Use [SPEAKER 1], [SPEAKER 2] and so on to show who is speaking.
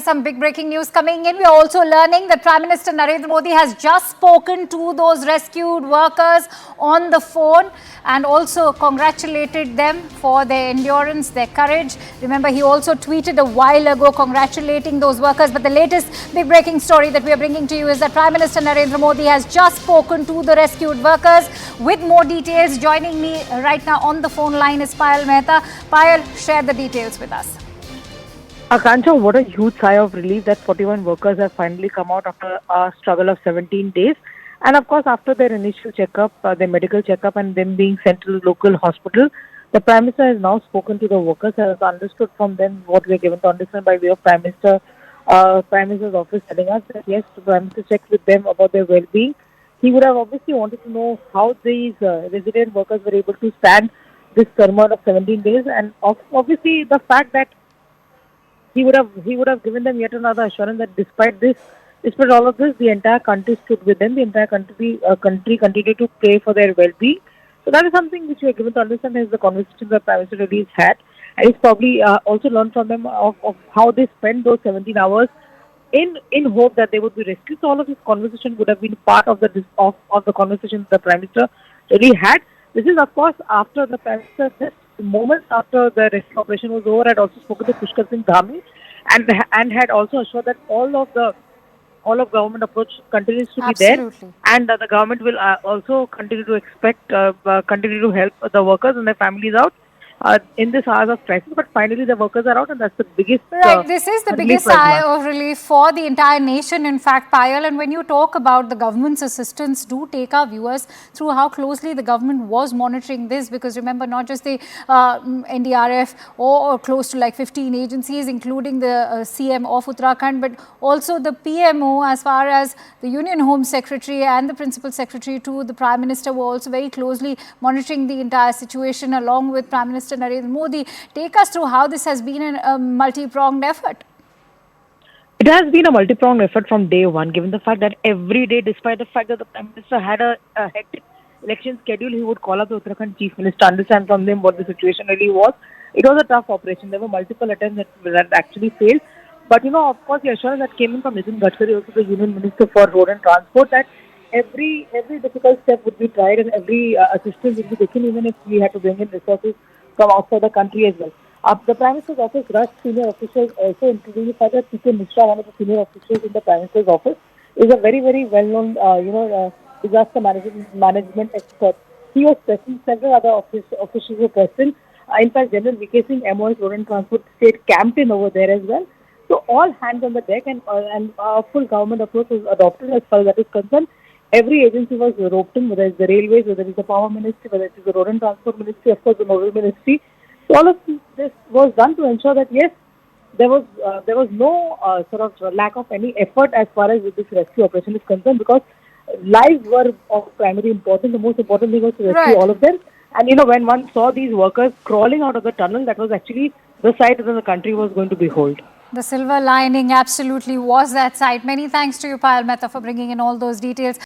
[SPEAKER 1] Some big breaking news coming in. We are also learning that Prime Minister Narendra Modi has just spoken to those rescued workers on the phone and also congratulated them for their endurance, their courage. Remember, he also tweeted a while ago congratulating those workers. But the latest big breaking story that we are bringing to you is that Prime Minister Narendra Modi has just spoken to the rescued workers. With more details, joining me right now on the phone line is Payal Mehta. Payal, share the details with us.
[SPEAKER 2] Akanksha, what a huge sigh of relief that 41 workers have finally come out after a struggle of 17 days. And of course, after their initial checkup, their medical checkup and them being sent to the local hospital, the Prime Minister has now spoken to the workers and has understood from them what we are given to understand by way of Prime Minister's office telling us that yes, the Prime Minister checked with them about their well-being. He would have obviously wanted to know how these resident workers were able to stand this turmoil of 17 days, and obviously the fact that he would have given them yet another assurance that despite all of this, the entire country stood with them. The entire country continued to pray for their well-being. So that is something which we are given to understand is the conversation that Prime Minister really has had, and he's probably also learned from them of how they spent those 17 hours in hope that they would be rescued. So all of this conversation would have been part of the conversation the Prime Minister really had. This is of course after the Prime Minister just moments after the rescue operation was over had also spoken to CM Dhami and had also assured that all of government approach continues to be there, and the government will also continue to help the workers and their families out in this hours of crisis. But finally the workers are out, and that's the biggest
[SPEAKER 1] this is the biggest sigh of relief for the entire nation, in fact, Payal. And when you talk about the government's assistance, do take our viewers through how closely the government was monitoring this, because remember, not just the NDRF or close to like 15 agencies, including the CM of Uttarakhand, but also the PMO, as far as the Union Home Secretary and the Principal Secretary to the Prime Minister were also very closely monitoring the entire situation along with Prime Minister Narendra Modi. Take us through how this has been a multi-pronged effort.
[SPEAKER 2] It has been a multi-pronged effort from day one, given the fact that every day, despite the fact that the Prime Minister had a hectic election schedule, he would call up the Uttarakhand Chief Minister, understand from them what the situation really was. It was a tough operation. There were multiple attempts that actually failed. But, of course, the assurance that came in from Nitin Gadkari, also the Union Minister for Road and Transport, that every difficult step would be tried and every assistance would be taken, even if we had to bring in resources from outside the country as well. The Prime Minister's office rushed senior officials also, including the fact that CM Mishra, one of the senior officials in the Prime Minister's office, is a very, very well-known, disaster management expert. He was present, several other officials were present. In fact, General VK Singh, MOS Road and Transport, stayed camped in over there as well. So all hands on the deck, and a full government approach was adopted as far as that is concerned. Every agency was roped in, whether it's the railways, whether it's the power ministry, whether it's the road and transport ministry, of course the nodal ministry. So all of this was done to ensure that yes, there was no sort of lack of any effort as far as this rescue operation is concerned, because lives were of primary importance. The most important thing was to rescue all of them. And when one saw these workers crawling out of the tunnel, that was actually the sight that the country was going to behold.
[SPEAKER 1] The silver lining absolutely was that sight. Many thanks to you, Payal Mehta, for bringing in all those details.